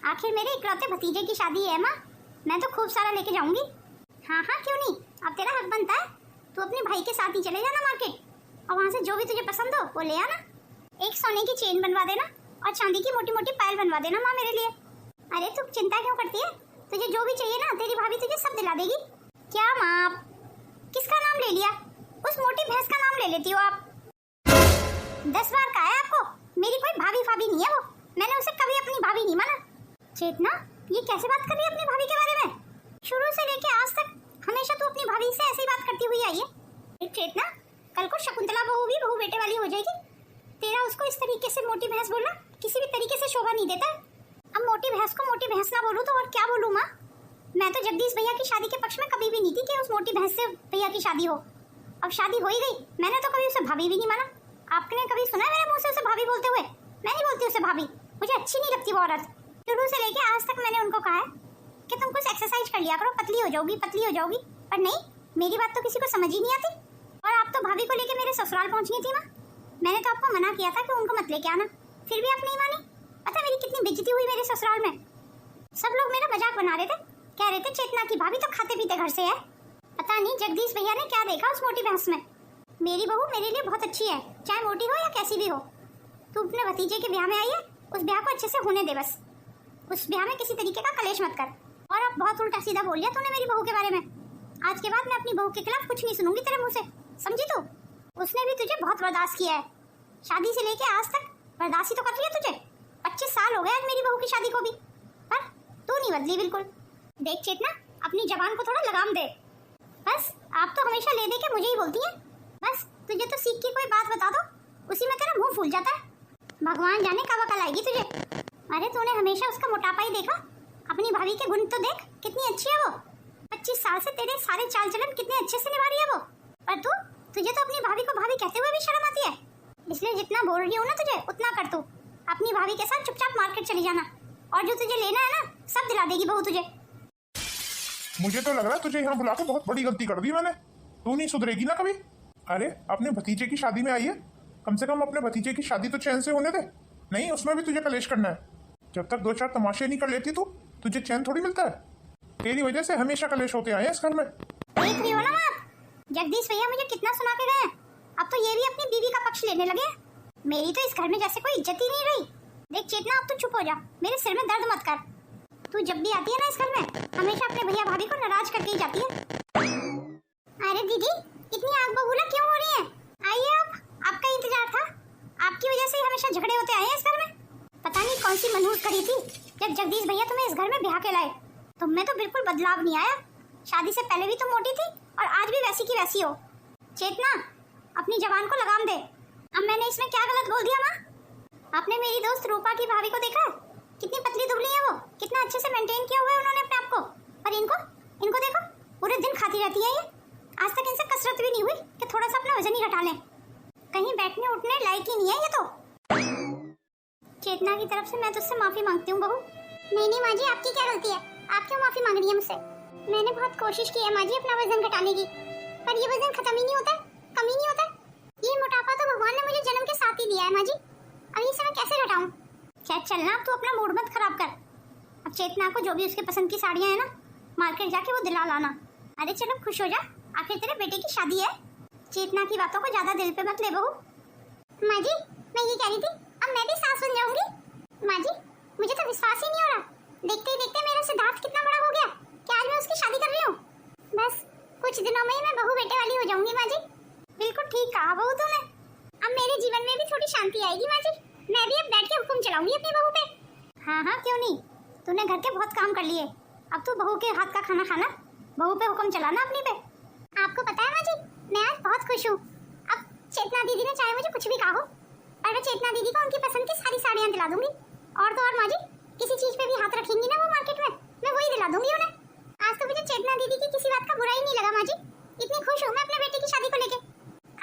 आखिर मेरे इकलौते भतीजे की शादी है माँ, मैं तो खूब सारा लेके जाऊंगी। हाँ हाँ क्यों नहीं, अब तेरा हक बनता है। तू अपने भाई के साथ ही चले जाना मार्केट और वहाँ से जो भी तुझे पसंद हो वो ले आना। एक सोने की चेन बनवा देना और चांदी की मोटी मोटी पायल बनवा देना माँ मेरे लिए। अरे तू चिंता क्यों करती है, तुझे जो भी चाहिए ना तेरी भाभी तुझे सब दिला देगी। क्या माँ आप किसका नाम ले लिया, उस मोटी भैंस का नाम ले लेती हो आप। 10 बार कहा है आपको, मेरी कोई भाभी फाभी नहीं है वो, मैंने उसे कभी अपनी भाभी नहीं माना। चेतना ये कैसे बात कर रही है अपनी भाभी के बारे में, शुरू से लेके आज तक हमेशा तू अपनी भाभी से ऐसे ही बात करती हुई आई है। चेतना कल को शकुंतला बहू भी बहू बेटे वाली हो जाएगी, तेरा उसको इस तरीके से मोटी भैंस बोलना किसी भी तरीके से शोभा नहीं देता। अब मोटी भैंस को मोटी भैंस ना बोलूं तो और क्या बोलूं माँ। मैं तो जगदीश भैया की शादी के पक्ष में कभी भी नहीं थी कि उस मोटी भैंस से भैया की शादी हो। अब शादी हो ही गई, मैंने तो कभी उसे भाभी भी नहीं माना। आपने कभी सुना है मेरे मुंह से उसे भाभी बोलते हुए? मैं नहीं बोलती उसे भाभी, मुझे अच्छी नहीं लगती वो औरत। शुरू से लेके आज तक मैंने उनको कहा है कि तुम कुछ एक्सरसाइज कर लिया करो, पतली हो जाओगी पतली हो जाओगी, पर नहीं, मेरी बात तो किसी को समझ ही नहीं आती। और आप तो भाभी को लेके मेरे ससुराल पहुंचनी थी माँ, मैंने तो आपको मना किया था कि उनको मत लेके आना, फिर भी आप नहीं मानी। पता मेरी कितनी बेइज्जती हुई मेरे ससुराल में। सब लोग मेरा मजाक बना रहे थे, कह रहे थे चेतना की भाभी तो खाते पीते घर से है। पता नहीं जगदीश भैया ने क्या देखा उस मोटी भैंस में। मेरी बहू मेरे लिए बहुत अच्छी है, चाहे मोटी हो या कैसी भी हो। तू अपने भतीजे के ब्याह में आई है, उस ब्याह को अच्छे से होने दे बस, उस ब्याह में किसी तरीके का कलेश मत कर। और अब बहुत उल्टा सीधा बोल लिया तूने मेरी बहू के बारे में। आज के बाद मैं अपनी बहू के खिलाफ कुछ नहीं सुनूंगी तेरे मुंह से, समझी तू? उसने भी तुझे बहुत बर्दाश्त किया है, शादी से लेके आज तक बर्दाश्त ही तो कर लिया तुझे। 25 साल हो गए आज मेरी बहू की शादी को भी, पर तू नहीं बदली बिल्कुल। देख चेतना अपनी जबान को थोड़ा लगाम दे, बस आप तो हमेशा ले दे के मुझे ही बोलती है। बस तुझे तो सीख की कोई बात बता दो, उसी में तेरा मुंह फूल जाता है। भगवान जाने कब अकल आएगी तुझे। अरे तूने हमेशा उसका मोटापा ही देखा, अपनी भाभी के गुण तो देख कितनी अच्छी है वो। 25 साल से तेरे सारे चाल चलन कितने अच्छे से निभा रही है वो, पर तुझे तो अपनी भाभी को भाभी कहते हुए भी शर्म आती है। इसलिए जितना बोल रही हूँ ना तुझे उतना कर तू। अपनी भाभी के साथ चुपचाप मार्केट चली जाना, और जो तुझे लेना है ना सब दिला देगी बहू तुझे। मुझे तो लग रहा है तुझे यहाँ बुला के बहुत बड़ी गलती कर दी मैंने, तू नहीं सुधरेगी ना कभी। अरे अपने भतीजे की शादी में आई है, कम से कम अपने भतीजे की शादी तो चैन से होने दे। नहीं उसमें भी तुझे कलेश करना है। जब तक 2-4 तमाशे नहीं कर लेती तू, तुझे चैन थोड़ी मिलता है। तेरी वजह से हमेशा कलेश होते आए हैं इस घर में। देख रही हो ना आप, जगदीश भैया मुझे कितना सुना के गए हैं, अब तो ये भी अपनी बीवी का पक्ष लेने लगे। मेरी तो इस घर में जैसे कोई इज्जत ही नहीं रही। देख चेतना अब तू चुप हो जा, मेरे सिर में दर्द मत कर। तू जब भी आती है ना इस घर में हमेशा अपने भैया भाभी को नाराज करके ही जाती है। अरे दीदी इतनी आग बबूला क्यों हो रही है? आइए आप, आपका इंतजार था, आपकी वजह से हमेशा झगड़े होते आए हैं इस घर में। पता नहीं कौन सी मनहूस करी थी जब जगदीश भैया तुम्हें इस घर में ब्याह के लाए। तुम में तो बिल्कुल बदलाव नहीं आया, शादी से पहले भी तुम मोटी थी और आज भी वैसी की वैसी हो। चेतना अपनी जबान को लगाम दे। अब मैंने इसमें क्या गलत बोल दिया माँ? आपने मेरी दोस्त रूपा की भाभी को देखा, कितनी पतली दुबली है वो, कितना अच्छे से मेंटेन किया हुआ है उन्होंने अपने आप को। और इनको देखो पूरे दिन खाती रहती है ये, आज तक इनसे कसरत भी नहीं हुई कि थोड़ा सा अपना वजन ही घटा लें। कहीं बैठने उठने लायक ही नहीं है ये तो। चेतना की तरफ से मैं तुझसे माफी मांगती हूँ बहू। नहीं माँ जी आपकी क्या गलती है, आप क्यों माफी मांग रही है मुझसे? मैंने बहुत कोशिश की है माँ जी अपना वजन घटाने की, पर ये वजन खत्म ही नहीं होता, कम ही नहीं होता। ये मोटापा तो भगवान ने मुझे जन्म के साथ ही दिया है माँ जी, अब इसे मैं कैसे घटाऊं? क्या चलना, अब तू अपना मूड मत खराब कर। अब चेतना को जो भी उसके पसंद की साड़ियाँ है ना मार्केट जाके वो दिला लाना। अरे चलो खुश हो जा, आखिर तेरे बेटे की शादी है। चेतना की बातों को ज्यादा दिल पे मत ले बहू। माँ जी मैं ये कह रही थी अब मैं भी सास बन जाऊंगी। माँ जी मुझे तो विश्वास ही नहीं हो रहा, देखते ही देखते मेरा सिद्धार्थ कितना बड़ा हो गया कि आज मैं उसकी शादी कर रही हूँ। बस कुछ दिनों में ही मैं बहू बेटे वाली हो जाऊंगी माँ जी। बिल्कुल ठीक कहा बहू तूने, अब मेरे जीवन में भी थोड़ी शांति आएगी माँ जी। मैं भी अब बैठ के हुक्म चलाऊंगी अपनी बहू पे। हाँ हाँ क्यों नहीं, तूने घर के बहुत काम कर लिए, अब तू बहू के हाथ का खाना खाना, बहू पे हुक्म चलाना अपनी पे। आपको पता है माँ जी मैं आज बहुत खुश हूँ। अब चेतना दीदी ने चाहे मुझे कुछ भी कहा हो, पर मैं चेतना दीदी को उनकी पसंद की सारी साड़ियाँ दिला दूंगी। और तो और माँ जी किसी चीज पे भी हाथ रखेंगी ना वो मार्केट में, मैं वही दिला दूंगी उन्हें। आज तो मुझे चेतना दीदी की किसी बात का बुरा ही नहीं लगा माँ जी, इतनी खुश हूँ मैं अपने बेटे की शादी को लेके।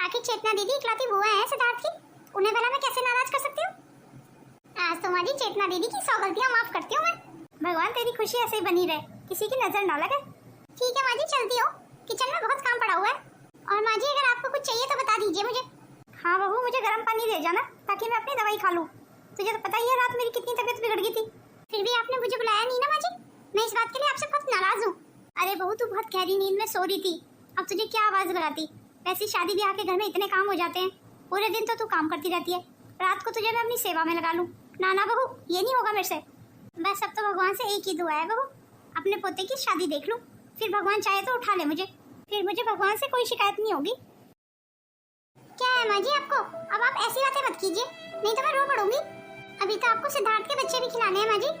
आखिर चेतना दीदी इकलौती बुआ है सिद्धार्थ की, उन्हें भला मैं कैसे नाराज कर सकती हूँ? आज तो माँ जी चेतना दीदी की 100 गलतियाँ माफ करती हूँ मैं। भगवान तेरी खुशी ऐसे ही बनी रहे, किसी की नजर ना लगे। ठीक है माँ जी चलती हूँ, किचन में बहुत काम पड़ा हुआ है। और माँ जी अगर आपको कुछ चाहिए तो बता दीजिए मुझे। हाँ बहू मुझे गर्म पानी दे जाना ताकि मैं अपनी दवाई खा लूँ, तुझे तो पता ही है रात मेरी कितनी तबीयत बिगड़ गई थी, फिर भी आपने मुझे मैं इस बात के लिए आपसे बहुत नाराज हूँ। अरे बहू, तू बहुत गहरी नींद में सो रही थी, अब तुझे क्या आवाज लगाती। वैसे शादी ब्याह के घर में इतने काम हो जाते हैं, पूरे दिन तो तू काम करती रहती है, रात को तुझे मैं अपनी सेवा में लगा लूँ। ना ना बहू, ये नहीं होगा मेरे से। बस अब तो भगवान से एक ही दुआ है बहू, अपने पोते की शादी देख लूँ, फिर भगवान चाहे तो उठा ले मुझे, फिर मुझे भगवान से कोई शिकायत नहीं होगी। क्या है माँ जी आपको? अब आप ऐसी बातें मत कीजिए, नहीं तो मैं रो पड़ूंगी। अभी तो आपको सिद्धार्थ के बच्चे भी खिलाने हैं माँ जी।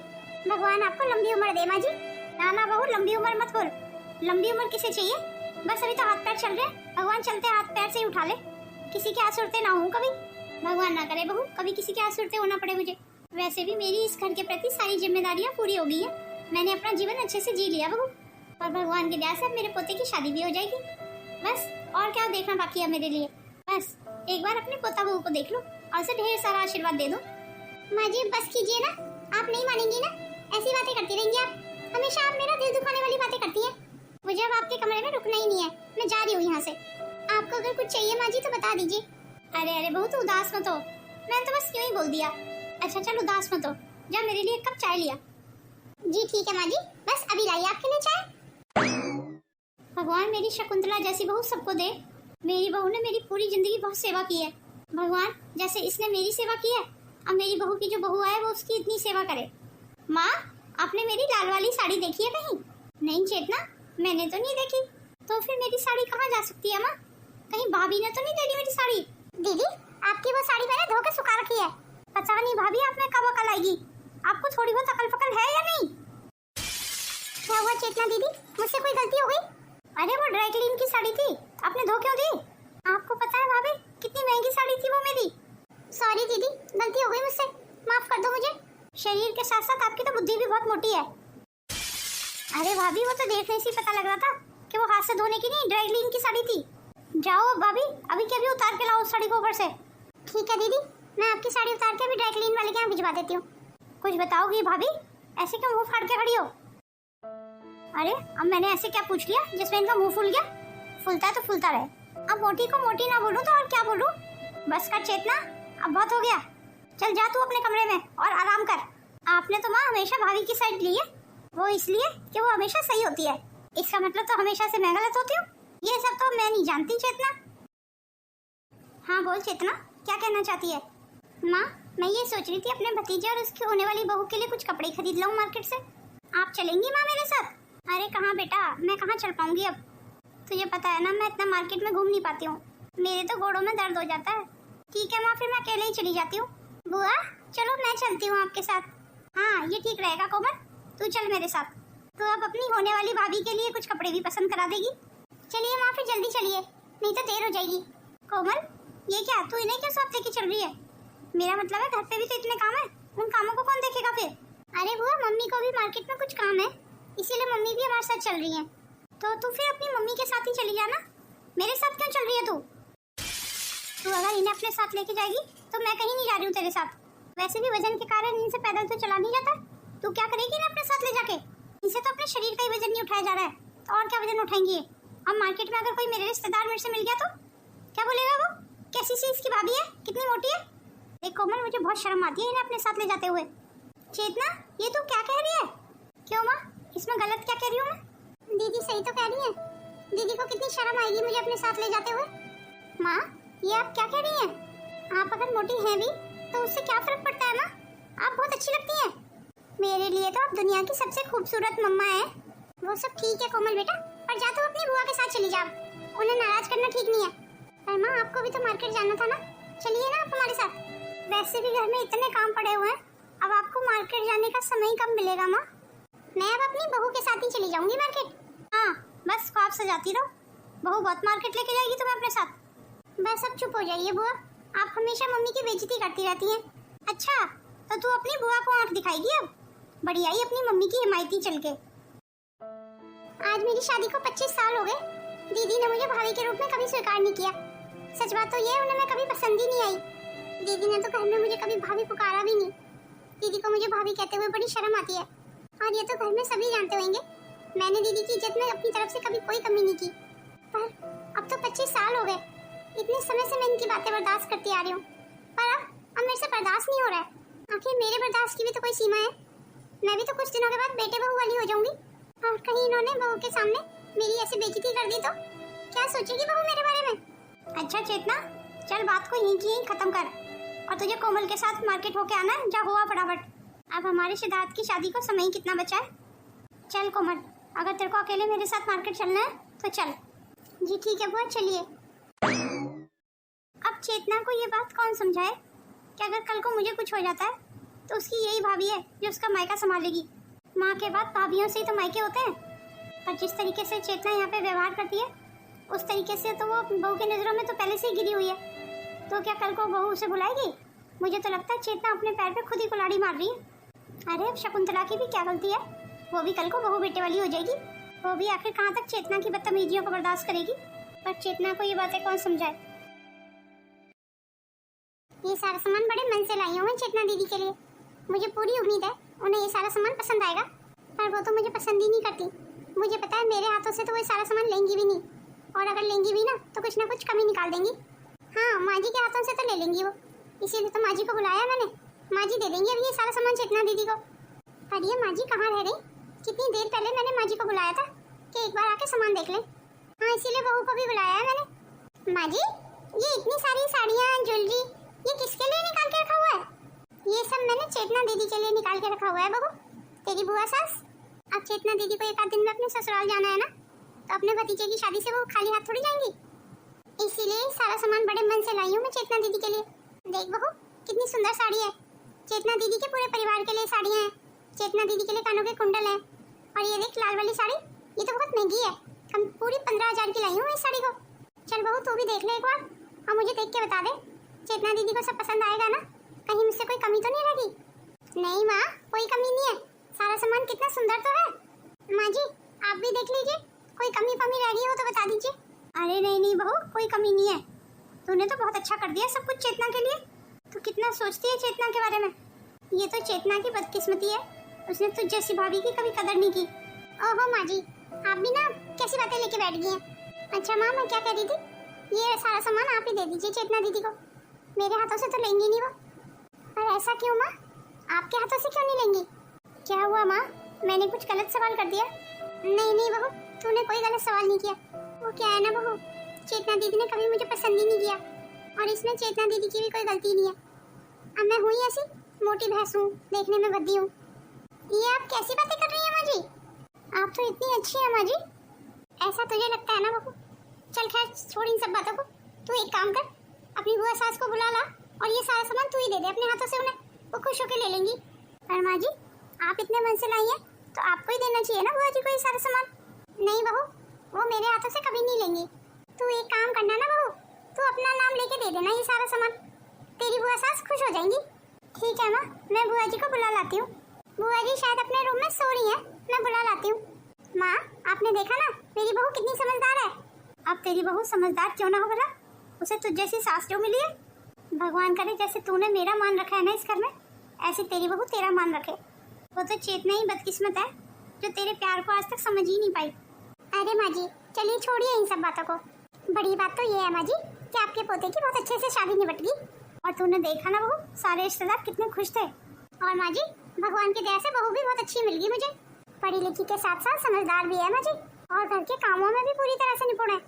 भगवान आपको लंबी उम्र दे माँ जी। ना ना बहू, लंबी उम्र मत बोल। लंबी उम्र किसे चाहिए? बस अभी तो हाथ पैर चल रहे हैं, भगवान चलते हाथ पैर से ही उठा ले। किसी के आसुरते ना हूँ कभी, भगवान ना करे बहू कभी किसी के आसुरते होना पड़े मुझे। वैसे भी मेरी इस घर के प्रति सारी जिम्मेदारियाँ पूरी हो गई है, मैंने अपना जीवन अच्छे से जी लिया बहू, और भगवान की दया से मेरे पोते की शादी भी हो जाएगी। बस और क्या देखना बाकी है मेरे लिए। बस एक बार अपने पोता बहू को देख लो और उसे ढेर सारा आशीर्वाद दे दो। माँ जी बस कीजिए ना, आप नहीं मानेंगी ना, ऐसी बातें करती रहेंगी आप। हमेशा आप मेरा दिल दुखाने वाली बातें करती हैं। मुझे अब आपके कमरे में रुकना ही नहीं है, मैं जा रही हूँ यहाँ से। आपको अगर कुछ चाहिए माँ जी तो बता दीजिए। अरे अरे बहू, तू उदास मत हो, मैंने तो बस यूं ही बोल दिया। अच्छा चल उदास मत हो, जा मेरे लिए एक कप चाय लिया। जी ठीक है माँ जी, बस अभी लाइए आपके लिए चाय। भगवान मेरी शकुंतला जैसी बहू सबको दे। मेरी बहू ने मेरी पूरी जिंदगी बहुत सेवा की है, भगवान जैसे इसने मेरी सेवा की है, अब मेरी बहू की जो बहू आए वो उसकी इतनी सेवा करे। माँ, आपने मेरी लाल वाली साड़ी देखी है कहीं? नहीं चेतना, मैंने तो नहीं देखी। तो फिर मेरी साड़ी कहाँ जा सकती है माँ? कहीं भाभी ने तो नहीं दे दी मेरी साड़ी? दीदी, आपकी वो साड़ी मैंने धो के सुखा रखी है। पता नहीं भाभी आप में कब अकल आएगी, आपको थोड़ी बहुत अकल पकल है या नहीं? क्या हुआ चेतना दीदी, मुझसे कोई गलती हो गई? अरे वो ड्राई क्लीन की साड़ी थी, आपने धो क्यों दी? आपको पता है भाभी कितनी महंगी साड़ी थी वो मेरी। सॉरी दीदी, गलती हो गई मुझसे, माफ कर दो मुझे। शरीर के साथ साथ आपकी तो बुद्धि भी बहुत मोटी है। अरे भाभी, वो तो देखने से पता लग रहा था कि वो हाथ से धोने की नहीं, ड्राई क्लीन की साड़ी थी। जाओ भाभी, अभी के अभी उतार के लाओ उस साड़ी को ऊपर से। ठीक है दीदी, मैं आपकी साड़ी उतार के अभी ड्राई क्लीन वाले के यहाँ भिजवा देती हूँ। कुछ बताओगी भाभी? ऐसे क्यों मुंह फाड़ के खड़ी हो? अरे अब मैंने ऐसे क्या पूछ लिया जिसमें इनका मुंह फूल गया? फूलता है तो फूलता रहे, अब मोटी को मोटी ना बोलूं तो और क्या बोलूं? बस कर चेतना, अब बहुत हो गया, चल जा तू अपने कमरे में और आराम कर। आपने तो माँ हमेशा भाभी की साइड ली है, वो इसलिए कि वो हमेशा सही होती है, इसका मतलब तो हमेशा से मैं गलत होती हूँ? ये सब तो मैं नहीं जानती चेतना। हाँ बोल चेतना, क्या कहना चाहती है? माँ, मैं ये सोच रही थी अपने भतीजे और उसकी होने वाली बहू के लिए कुछ कपड़े खरीद लूँ मार्केट से। आप चलेंगी माँ मेरे साथ? अरे कहाँ बेटा, मैं कहाँ चल पाऊंगी अब, तुझे पता है ना मैं इतना मार्केट में घूम नहीं पाती हूँ, मेरे तो घोड़ों में दर्द हो जाता है। ठीक है माँ, फिर मैं अकेले ही चली जाती हूँ। बुआ चलो मैं चलती हूँ आपके साथ। हाँ ये ठीक रहेगा कोमल, तू चल मेरे साथ, तो अब अपनी होने वाली भाभी के लिए कुछ कपड़े भी पसंद करा देगी। चलिए माँ फिर जल्दी चलिए, नहीं तो देर हो जाएगी। कोमल ये क्या, तू इन्हें क्यों साथ लेके चल रही है? मेरा मतलब है घर पे भी तो इतने काम है, उन कामों को कौन देखेगा फिर? अरे बुआ, मम्मी को भी मार्केट में कुछ काम है, इसीलिए मम्मी भी हमारे साथ चल रही है। तो तू फिर अपनी मम्मी के साथ ही चली जाना, मेरे साथ क्यों चल रही है तू? तू अगर इन्हें अपने साथ लेके जाएगी तो मैं कहीं नहीं जा रही हूँ तेरे साथ। वैसे भी वजन के कारण इनसे पैदल तो चला नहीं जाता, तू क्या करेगी इन्हें अपने साथ ले जाके? इनसे तो अपने शरीर का ही वजन नहीं उठाया जा रहा है, तो और क्या वजन उठाएंगी? अब मार्केट में अगर कोई मेरे रिश्तेदार मेरे से मिल गया तो क्या बोलेगा वो? कैसी सी इसकी भाभी है, कितनी मोटी है? देख कोमल, मुझे बहुत शर्म आती है इन्हें अपने साथ ले जाते हुए। चेतना ये तू क्या कह रही है? क्यों माँ, इसमें गलत क्या कह रही हूँ मैं? दीदी सही तो कह रही है, दीदी को कितनी शर्म आएगी मुझे अपने साथ ले जाते हुए। माँ ये आप क्या कह रही हैं? आप अगर मोटी हैं भी तो उससे क्या फर्क पड़ता है माँ, आप बहुत अच्छी लगती हैं। मेरे लिए तो आप दुनिया की सबसे खूबसूरत मम्मा है। वो सब ठीक है कोमल बेटा, पर जा तू अपनी बुआ के साथ चली जा, उन्हें नाराज करना ठीक नहीं है। पर माँ आपको भी तो मार्केट जाना था ना, चलिए ना आप हमारे साथ। वैसे भी घर में इतने काम पड़े हुए हैं, अब आपको मार्केट जाने का समय ही कब मिलेगा माँ? मैं अब अपनी बहू के साथ ही चली जाऊंगी मार्केट। हाँ बस ख्वाब सजाती रहो, बहू बहुत मार्केट लेके जाएगी तुम्हें अपने साथ। बस अब चुप हो जाइए बुआ, आप हमेशा मम्मी की बेइज्जती करती रहती हैं। अच्छा तो तू अपनी बुआ को आंख दिखाएगी अब? बढ़िया ही अपनी मम्मी की हिमायती चल के। आज मेरी शादी को 25 साल हो गए, दीदी ने मुझे भाभी के रूप में कभी स्वीकार नहीं किया। सच बात तो ये उन्हें मैं कभी पसंद ही नहीं आई। दीदी ने तो घर में मुझे कभी भाभी पुकारा भी नहीं। दीदी को मुझे भाभी कहते हुए बड़ी शर्म आती है, और ये तो घर में सभी जानते होंगे, मैंने दीदी की इज्जत में अपनी तरफ से कभी कोई कमी नहीं की। पर अब तो 25 साल हो गए, इतने समय से मैं इनकी बातें बर्दाश्त करती आ रही हूँ, पर अब मेरे से बर्दाश्त नहीं हो रहा है। आखिर मेरे बर्दाश्त की भी तो कोई सीमा है। मैं भी तो कुछ दिनों के बाद बेटे बहू वाली हो जाऊंगी, और कहीं इन्होंने बहू के सामने मेरी ऐसी बेइज्जती कर दी तो क्या सोचेगी बहू मेरे बारे में। अच्छा चेतना, चल बात को यहीं की यहीं खत्म कर, और तुझे कोमल के साथ मार्केट होके आना है। जा हुआ फटाफट, अब हमारे सिद्धार्थ की शादी को समय ही कितना बचा है। चल कोमल, अगर तेरे को अकेले मेरे साथ मार्केट चलना है तो चल। जी ठीक है बुआ, चलिए। अब चेतना को ये बात कौन समझाए कि अगर कल को मुझे कुछ हो जाता है तो उसकी यही भाभी है जो उसका मायका संभालेगी। माँ के बाद भाभियों से ही तो मायके होते हैं। पर जिस तरीके से चेतना यहाँ पे व्यवहार करती है उस तरीके से तो वो बहू की नज़रों में तो पहले से ही गिरी हुई है। तो क्या कल को बहू उसे बुलाएगी? मुझे तो लगता है चेतना अपने पैर पे खुद ही कुल्हाड़ी मार रही है। अरे अब शकुंतला की भी क्या गलती है, वो भी कल को बहू बेटे वाली हो जाएगी। वो भी आखिर कहाँ तक चेतना की बदतमीजियों को बर्दाश्त करेगी। पर चेतना को ये बातें कौन समझाए। ये सारा सामान बड़े मन से लाई हूँ मैं चेतना दीदी के लिए। मुझे पूरी उम्मीद है उन्हें ये सारा सामान पसंद आएगा, पर वो तो मुझे पसंद ही नहीं करती। मुझे पता है मेरे हाथों से तो वो सारा सामान लेंगी भी नहीं, और अगर लेंगी भी ना तो कुछ ना कुछ कमी निकाल देंगी। हाँ, माँ जी के हाथों से तो ले लेंगी वो, इसीलिए तो माँ जी को बुलाया मैंने। माँ जी दे देंगी अब ये सारा सामान चेतना दीदी को। पर ये माँ जी कहाँ रह रही? कितनी देर पहले मैंने माँ जी को बुलाया था कि एक बार आके सामान देख ले। हाँ, इसीलिए बहू को भी बुलाया है मैंने। माँ जी, ये इतनी सारी साड़ियाँ, ज्वेलरी, ये किसके लिए निकाल के रखा हुआ है? ये सब मैंने चेतना दीदी के लिए निकाल के रखा हुआ है बहू, तेरी बुआ सास। अब चेतना दीदी को एक आध दिन में अपने ससुराल जाना है ना, तो अपने भतीजे की शादी से वो खाली हाथ थोड़ी जाएंगी। इसीलिए सारा सामान बड़े मन से लाई हूँ मैं चेतना दीदी के लिए। देख बहू, कितनी सुंदर साड़ी है। चेतना दीदी के पूरे परिवार के लिए साड़ियाँ हैं। चेतना दीदी के लिए कानों के कुंडल हैं। और ये देख लाल वाली साड़ी, ये तो बहुत महंगी है। हम पूरी 15,000 की लाई हूँ इस साड़ी को। चल बहू, तू भी देख ले एक बार और मुझे देख के बता दे चेतना दीदी को सब पसंद आएगा ना? कहीं मुझसे कोई कमी तो नहीं रहेगी? नहीं माँ, कोई कमी नहीं है। सारा सामान कितना सुंदर तो है। माँ जी, आप भी देख लीजिए, कोई कमी पमी रह गई हो तो बता दीजिए। अरे नहीं नहीं बहू, कोई कमी नहीं है। तूने तो बहुत अच्छा कर दिया सब कुछ चेतना के लिए। तू कितना सोचती है चेतना के बारे में। ये तो चेतना की बदकिस्मती है, उसने तुझ जैसी भाभी की कभी कदर नहीं की। ओहो माँ जी, आप भी ना कैसी बातें लेके बैठ गई हैं। अच्छा माँ, मैं क्या कह रही थी, ये सारा सामान आप ही दे दीजिए चेतना दीदी को। मेरे हाथों से तो लेंगी नहीं वो। पर ऐसा क्यों माँ, आपके हाथों से क्यों नहीं लेंगी? क्या हुआ माँ, मैंने कुछ गलत सवाल कर दिया? नहीं नहीं बहू, तूने कोई गलत सवाल नहीं किया। वो क्या है ना बहू, चेतना दीदी ने कभी मुझे पसंद ही नहीं किया, और इसमें चेतना दीदी की भी कोई गलती नहीं है। अब मैं हुई ऐसी मोटी भैंस हूँ, देखने में भद्दी हूँ। ये आप कैसी बातें कर रही हैं माँ जी? आप तो इतनी अच्छी हैं माँ जी। ऐसा तुझे लगता है ना बहू? चल खैर छोड़ इन सब बातों को, तू एक काम कर, अपनी बुआ सास को बुला ला और ये सारा सामान तू ही दे दे अपने हाथों से उन्हें, वो खुश होकर ले लेंगी। पर माँ जी, आप इतने मन से लाई हैं तो आपको ही देना चाहिए ना बुआ जी को ये सारा सामान। नहीं बहू, वो मेरे हाथों से कभी नहीं लेंगी। तू एक काम करना ना बहू, तू अपना नाम लेके दे देना ये सारा सामान, तेरी बुआ सास खुश हो जाएंगी। ठीक है माँ, मैं बुआ जी को बुला लाती हूँ। बुआ जी शायद अपने रूम में सो रही है, मैं बुला लाती हूँ। माँ, आपने देखा ना मेरी बहू कितनी समझदार है। अब तेरी बहू समझदार क्यों ना हो भला, उसे तुझ जैसी सास जो मिली है। भगवान करे जैसे तूने मेरा मान रखा है ना इस घर में, ऐसे तेरी बहू तेरा मान रखे। वो तो चेतना ही बदकिस्मत है जो तेरे प्यार को आज तक समझ ही नहीं पाई। अरे माँ जी, चलिए छोड़िए इन सब बातों को। बड़ी बात तो ये है माँ जी कि आपके पोते की बहुत अच्छे से शादी निपट गई, और तूने देखा ना बहू, सारे रिश्तेदार कितने खुश थे। और माँ जी, भगवान की दया से बहू भी बहुत अच्छी मिल गई मुझे, पढ़ी लिखी के साथ साथ समझदार भी है माँ जी, और घर के कामों में भी पूरी तरह से निपुण है।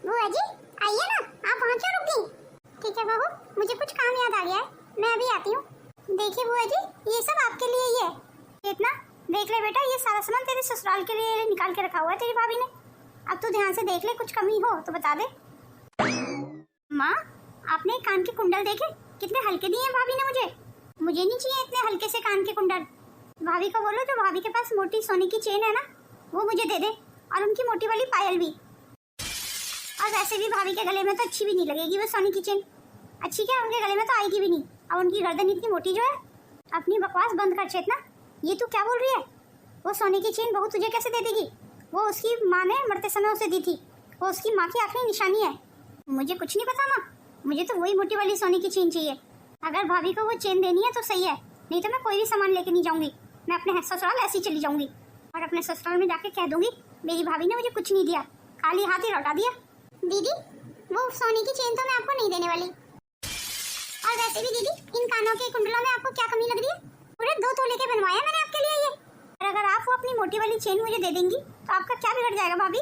बुआ जी आइए ना, आप वहाँ क्यों रुक गई? ठीक है बहू, मुझे कुछ काम याद आ गया है, मैं अभी आती हूँ। देखिए बुआ जी, ये सब आपके लिए ही है। इतना देख ले बेटा, ये सारा सामान तेरे ससुराल के लिए निकाल के रखा हुआ है तेरी भाभी ने। अब तू ध्यान से देख ले, कुछ कमी हो तो बता दे। माँ, आपने कान के कुंडल देखे, कितने हल्के दिए हैं भाभी ने मुझे। मुझे नहीं चाहिए इतने हल्के से कान के कुंडल। भाभी को बोलो जो भाभी के पास मोटी सोने की चेन है ना, वो मुझे दे दे, और उनकी मोटी वाली पायल भी। और वैसे भी भाभी के गले में तो अच्छी भी नहीं लगेगी वो सोने की चेन। अच्छी क्या, उनके गले में तो आएगी भी नहीं। और उनकी गर्दन इतनी मोटी जो है। अपनी बकवास बंद कर चेतना, ये तू क्या बोल रही है? वो सोने की चेन बहू तुझे कैसे दे देगी? वो उसकी माँ ने मरते समय उसे दी थी, वो उसकी माँ की आखिरी निशानी है। मुझे कुछ नहीं पता माँ, मुझे तो वही मोटी वाली सोने की चेन चाहिए। अगर भाभी को वो चेन देनी है तो सही है, नहीं तो मैं कोई भी सामान लेके नहीं जाऊंगी। मैं अपने ससुराल ऐसी चली जाऊंगी, और अपने ससुराल में जाके कह दूंगी मेरी भाभी ने मुझे कुछ नहीं दिया, खाली हाथ ही लौटा दिया। दीदी, वो सोने की चेन तो मैं आपको नहीं देने वाली। और वैसे भी दीदी, इन कानों के कुंडलों में आपको क्या कमी लग रही है? पूरे 2 तोले के बनवाया मैंने आपके लिए ये। और अगर आप वो अपनी मोटी वाली चेन मुझे दे देंगी तो आपका क्या बिगड़ जाएगा भाभी?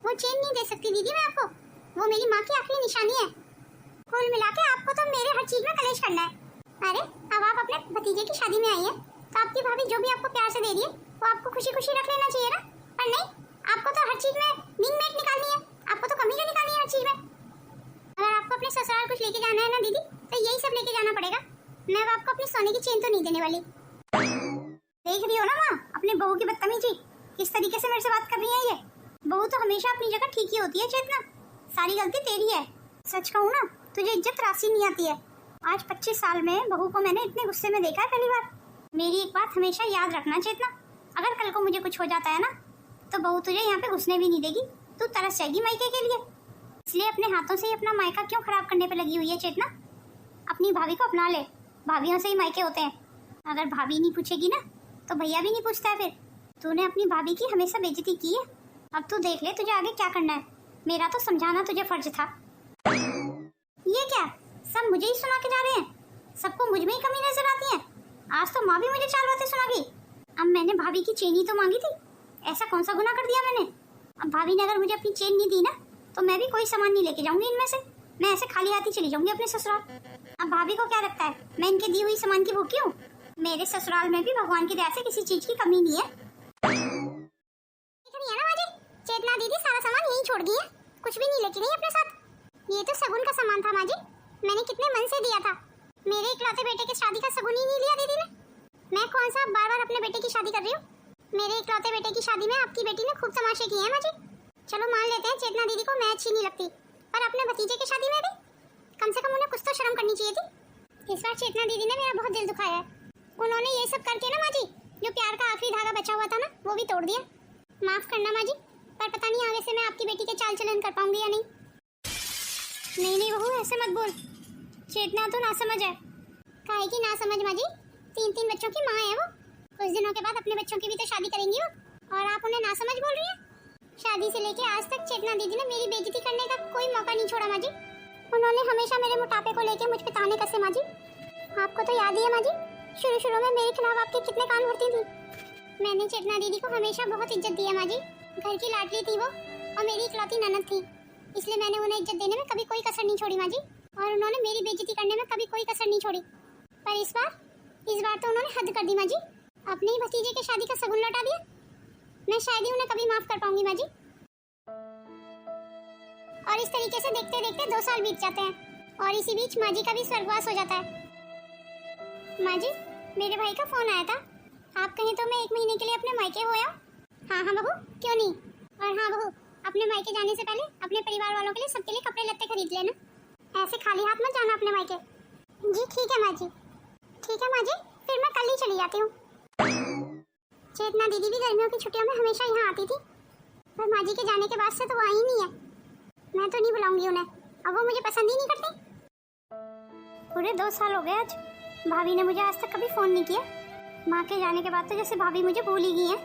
वो चेन नहीं दे सकती दीदी मैं आपको, वो मेरी माँ की आखिरी निशानी है। कुल मिला के आपको तो मेरे हर चीज में कलेश करना है। अरे अब आप अपने भतीजे की शादी में आई है तो आपकी भाभी जो भी आपको प्यार से दे रही है वो आपको खुशी खुशी रख लेना चाहिए ना। पर नहीं, आपको तो हर चीज में नींद निकालनी है, आपको तो कमी जो निकालनी है हर चीज में। अगर आपको अपने ससुराल कुछ लेके जाना है ना दीदी तो यही सब लेके जाना पड़ेगा। मैं अब आपको अपनी सोने की चेन तो नहीं देने वाली। देख रही हो ना माँ अपनी बहू की बदतमीजी, किस तरीके से मेरे से बात कर रही है ये। बहू तो हमेशा अपनी जगह ठीक ही होती है चेतना, सारी गलती तेरी है। सच कहूँ ना तुझे इज्जत राशि नहीं आती है। आज 25 साल में बहू को मैंने इतने गुस्से में देखा है पहली बार। मेरी एक बात हमेशा याद रखना चेतना, अगर कल को मुझे कुछ हो जाता है ना तो बहू तुझे यहाँ पे घुसने भी नहीं देगी, तू तरस जाएगी मायके के लिए। इसलिए अपने हाथों से ही अपना मायका क्यों खराब करने पे लगी हुई है चेतना। अपनी भाभी को अपना ले, भाभियों से ही मायके होते हैं। अगर भाभी नहीं पूछेगी ना तो भैया भी नहीं पूछता है। फिर तूने अपनी भाभी की हमेशा बेइज्जती की है, अब तू देख ले तुझे आगे क्या करना है। मेरा तो समझाना तुझे फर्ज था। ये क्या सब मुझे ही सुना के जा रहे हैं, सबको मुझ में ही कमी नजर आती है। आज तो माँ भी मुझे 4 बातें सुना गई। अब मैंने भाभी की चेन ही तो मांगी थी, ऐसा कौन सा गुनाह कर दिया मैंने। अब भाभी ने अगर मुझे अपनी चेन नहीं दी ना तो मैं भी कोई सामान नहीं लेके जाऊंगी इनमें से, मैं ऐसे खाली हाथ ही चली जाऊंगी अपने ससुराल। अब भाभी को क्या लगता है मैं इनके दी हुई सामान की भूखी हूँ? मेरे ससुराल में भी भगवान की दया से किसी चीज की कमी नहीं है। चेतना दीदी सारा सामान यहीं छोड़ गई है, कुछ भी नहीं लेके गई अपने साथ। ये तो सगुन का सामान था माँ जी, मैंने कितने मन से दिया था। मेरे इकलौते बेटे की शादी का सगुन ही नहीं लिया दीदी ने। मैं कौन सा बार बार अपने बेटे की शादी कर रही हूँ? मेरे इकलौते बेटे की शादी में आपकी बेटी ने खूब तमाशे किए हैं माँ जी। चलो मान लेते हैं चेतना दीदी को मैं अच्छी नहीं लगती, पर अपने भतीजे की शादी में भी कम से कम उन्हें कुछ तो शर्म करनी चाहिए थी। इस बार चेतना दीदी ने मेरा बहुत दिल दुखाया है। उन्होंने ये सब करके ना माँ जी जो प्यार का आखिरी धागा बचा हुआ था ना वो भी तोड़ दिया। माफ करना माँ जी, पर पता नहीं आगे से मैं आपकी बेटी के चाल चलन कर पाऊंगी या नहीं। नहीं बहू ऐसे मत बोल, चेतना तो ना समझ है। काहे की ना समझ माँ जी, 3 बच्चों की माँ है वो। कुछ दिनों के बाद अपने बच्चों की भी तो शादी करेंगी वो, और आप उन्हें ना समझ बोल रही हैं। शादी से लेके आज तक चेतना दीदी ने मेरी बेइज्जती करने का कोई मौका नहीं छोड़ा माँ जी। उन्होंने हमेशा मेरे मोटापे को लेके मुझ पे ताने कसे माँ जी। आपको तो याद ही है माँ जी, शुरू में मेरे खिलाफ आपके कितने कान भरती थी। मैंने चेतना दीदी को हमेशा बहुत इज्जत दी है माँ जी। घर की लाडली थी वो और मेरी इकलौती ननद थी, इसलिए मैंने उन्हें इज्जत देने में कभी कोई कसर नहीं छोड़ी माँ जी। और उन्होंने मेरी बेइज्जती करने में कभी कोई कसर नहीं छोड़ी। पर इस बार तो उन्होंने हद कर दी माँ जी, अपने ही भतीजे की शादी का सगुन लौटा दिया। मैं शायद ही उन्हें कभी माफ कर पाऊंगी माँ जी। और इस तरीके से देखते देखते 2 साल बीत जाते हैं और इसी बीच माँ जी का भी स्वर्गवास हो जाता है। माँ जी मेरे भाई का फोन आया था, आप कहीं तो मैं 1 महीने के लिए अपने मायके हो आऊं। हाँ बहू क्यों नहीं। और हाँ बहू अपने मायके जाने से पहले अपने परिवार वालों के लिए सबके लिए कपड़े लत्ते खरीद लेना, ऐसे खाली हाथ मत जाना अपने मायके। जी ठीक है माँ जी। ठीक है माँ जी, फिर मैं कल ही चली जाती हूँ। चेतना दीदी भी गर्मियों की छुट्टियों में हमेशा यहाँ आती थी, पर माँ जी के जाने के बाद से तो वो आई नहीं है। मैं तो नहीं बुलाऊंगी उन्हें, अब वो मुझे पसंद ही नहीं करती। पूरे 2 साल हो गए आज, भाभी ने मुझे आज तक कभी फोन नहीं किया। माँ के जाने के बाद तो जैसे भाभी मुझे भूल ही गई है।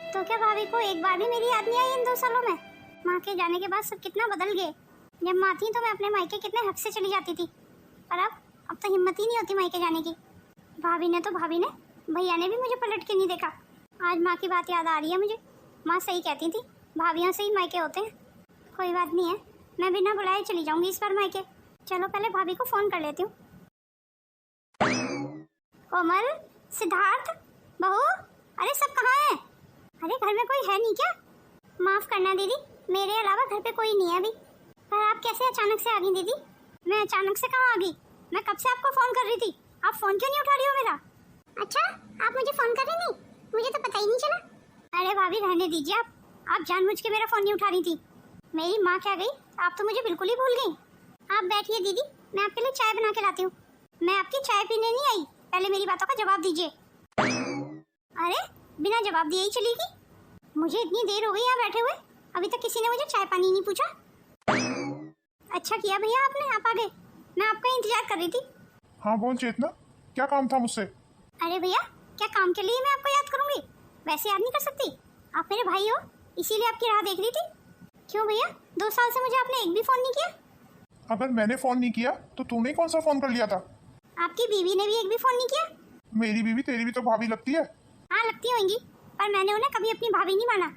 तो क्या भाभी को एक बार भी मेरी याद नहीं आई इन 2 सालों में? माँ के जाने के बाद सब कितना बदल गए। जब माँ थी तो मैं अपने मायके कितने हक से चली जाती थी, पर अब तो हिम्मत ही नहीं होती मायके जाने की। भाभी ने भैया ने भी मुझे पलट के नहीं देखा। आज माँ की बात याद आ रही है मुझे। माँ सही कहती थी, भाभियों से ही मायके होते हैं। कोई बात नहीं है, मैं बिना बुलाए चली जाऊंगी इस बार मायके। चलो पहले भाभी को फोन कर लेती हूँ। कोमल, सिद्धार्थ, बहू, अरे सब कहाँ है? अरे घर में कोई है नहीं क्या? माफ करना दीदी, मेरे अलावा घर पे कोई नहीं है अभी। पर आप कैसे अचानक से आ गई दीदी? मैं अचानक से कहाँ आ गई? मैं कब से आपको फोन कर रही थी, आप फोन क्यों नहीं उठा रही हो मेरा? अच्छा आप मुझे फोन कर रही नहीं, मुझे तो पता ही नहीं चला। अरे भाभी रहने दीजिए, आप जानबूझ के मेरा फोन नहीं उठा रही थी। मेरी माँ क्या गई, आप तो मुझे बिल्कुल ही भूल गई। आप बैठिए दीदी, मैं आपके लिए चाय बना के लाती हूँ। मैं आपकी चाय पीने नहीं आई, पहले मेरी बातों का जवाब दीजिए। अरे बिना जवाब दिए ही चली गई। मुझे इतनी देर हो गई यहाँ बैठे हुए, अभी तक किसी ने मुझे चाय पानी नहीं पूछा। अच्छा किया भैया आपने, आप आ गए, मैं आपका इंतजार कर रही थी। हाँ बोल चेतना, क्या काम था मुझसे? अरे भैया क्या काम के लिए मैं आपको याद करूंगी, वैसे याद नहीं कर सकती। आप मेरे भाई हो, इसीलिए आपकी राह देख रही थी। क्यों भैया 2 साल से मुझे आपने एक भी फोन नहीं किया? अगर मैंने फोन नहीं किया तो तूने कौन सा फोन कर लिया था? आपकी बीवी ने भी एक भी फोन नहीं किया। मेरी बीवी तेरी भी तो भाभी लगती है। हाँ लगती होंगी, पर मैंने उन्हें कभी अपनी भाभी नहीं माना।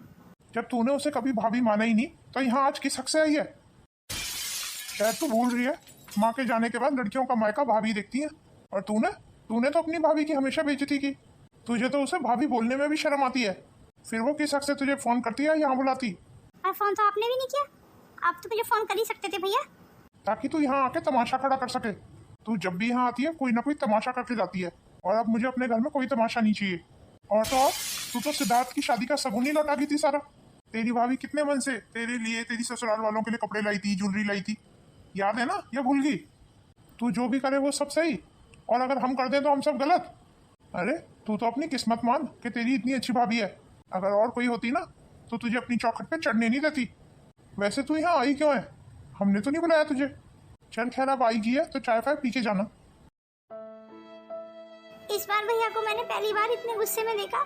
जब तूने उसे कभी भाभी माना ही नहीं तो यहाँ आज किस हक से आई है? शायद तू भूल रही है, माँ के जाने के बाद लड़कियों का मायका भाभी देखती है, और तूने तूने तो अपनी भाभी की हमेशा बेइज्जती की। तुझे तो उसे भाभी बोलने में भी शर्म आती है, फिर वो किस हक से तुझे फोन करती है यहाँ बुलाती? और फोन तो आपने भी नहीं किया, आप तो मुझे फोन कर ही सकते थे भैया। ताकि तू यहाँ आके तमाशा खड़ा कर सके। तू जब भी यहाँ आती है कोई ना कोई तमाशा करके जाती है, और अब मुझे अपने घर में कोई तमाशा नहीं चाहिए। और तो और, तू तो सिद्धार्थ की शादी का सबूत ही लौटा गई थी सारा। तेरी भाभी कितने मन से तेरे लिए, तेरी ससुराल वालों के लिए कपड़े लाई थी, ज्वेलरी लाई थी, याद है ना? या भूल गई? तू जो भी करे वो सब सही, और अगर हम कर दें तो हम सब गलत। अरे तू तो अपनी किस्मत मान कि तेरी इतनी अच्छी भाभी है। अगर और कोई होती ना तो तुझे अपनी चौखट पे चढ़ने नहीं देती। वैसे तू यहाँ आई क्यों है? हमने तो नहीं बुलाया तुझे। चल खैर, अब आई जी है तो चाय फाय पी के जाना। इस बार भैया को मैंने पहली बार इतने गुस्से में देखा।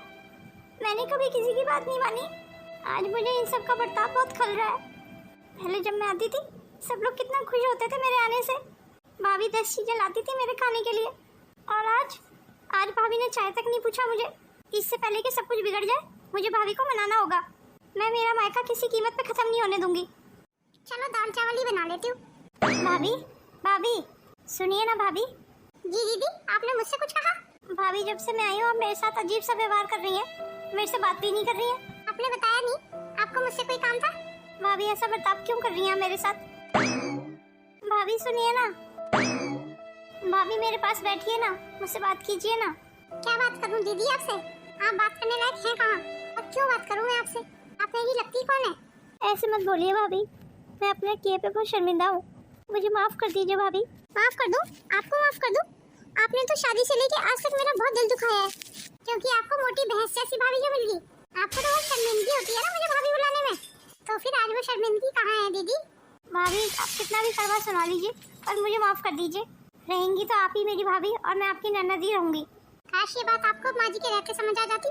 मैंने कभी किसी की बात नहीं मानी, आज मुझे इन सब का बर्ताव बहुत खल रहा है। पहले जब मैं आती थी सब लोग कितना खुश होते थे मेरे आने से, भाभी 10 चीजें लाती थी मेरे खाने के लिए, और आज भाभी ने चाय तक नहीं पूछा मुझे। इससे पहले कि सब कुछ बिगड़ जाए मुझे भाभी को मनाना होगा। मैं मेरा मायका किसी कीमत पे खत्म नहीं होने दूंगी। चलो दाल चावल ही बना लेती हूँ। भाभी भाभी सुनिए ना भाभी। जी दीदी, आपने मुझसे कुछ कहा? भाभी जब से मैं आई हूँ आप मेरे साथ अजीब सा व्यवहार कर रही हैं, मेरे से बात भी नहीं कर रही हैं। आपने बताया नहीं आपको मुझसे कोई काम था? भाभी ऐसा बर्ताव क्यों कर रही हैं मेरे साथ? भाभी सुनिए ना, भाभी मेरे पास बैठिए ना, मुझसे बात कीजिए ना। क्या बात करूं दीदी आपसे? आप बात करने लायक हैं कहाँ? अब क्यों बात करूं मैं आपसे? आप मेरी लगती कौन है? ऐसे मत बोलिए भाभी, मैं अपने किए पे बहुत शर्मिंदा हूँ, मुझे माफ कर दीजिए भाभी। माफ कर दूं? आपको माफ कर दूं? आपने तो शादी से लेके आज तक मेरा बहुत दिल दुखाया है, क्योंकि आपको मोटी भैंस जैसी भाभी जो मिल गई। आपको तो बहुत शर्मिंदगी होती है ना मुझे भाभी बुलाने में, तो फिर आज वो शर्मिंदगी कहाँ है दीदी? भाभी आप कितना भी करवा सुना लीजिए और मुझे माफ कर दीजिए। रहेंगी तो आप ही मेरी भाभी और मैं आपकी ननद ही रहूंगी। काश ये बात आपको माँ जी के रहते समझ आ जाती।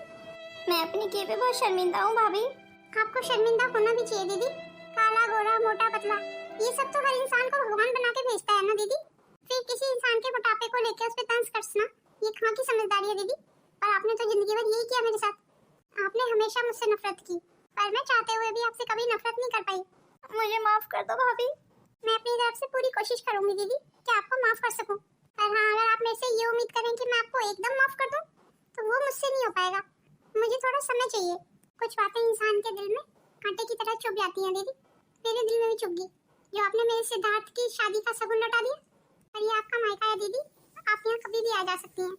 मैं अपने किए पे बहुत शर्मिंदा हूँ भाभी। आपको शर्मिंदा होना भी चाहिए दीदी। काला गोरा मोटा पतला ये सब तो हर इंसान को भगवान बना के भेजता है ना दीदी। फिर किसी इंसान के मोटापे को लेकर उस पे तंज कसना ये कहाँ की समझदारी है दीदी? और आपने तो जिंदगी भर यही किया मेरे साथ। आपने हमेशा मुझसे नफरत की, पर मैं चाहते हुए भी आपसे कभी नफरत नहीं कर पाई। मुझे माफ कर दो भाभी। मैं अपनी तरफ से पूरी कोशिश करूंगी दीदी कि आपको माफ कर सकूं। पर हाँ, अगर आप मेरे से ये उम्मीद करें कि मैं आपको एकदम माफ कर दूं, तो वो मुझसे नहीं हो पाएगा। मुझे थोड़ा समय चाहिए। कुछ बातें इंसान के दिल में कांटे की तरह चुभ जाती हैं दीदी। मेरे दिल में भी चुभ गई जो आपने मेरे सिद्धार्थ की शादी का शगुन लौटा दिया। और ये आपका मायका है दीदी, आप यहाँ कभी भी आ जा सकती हैं।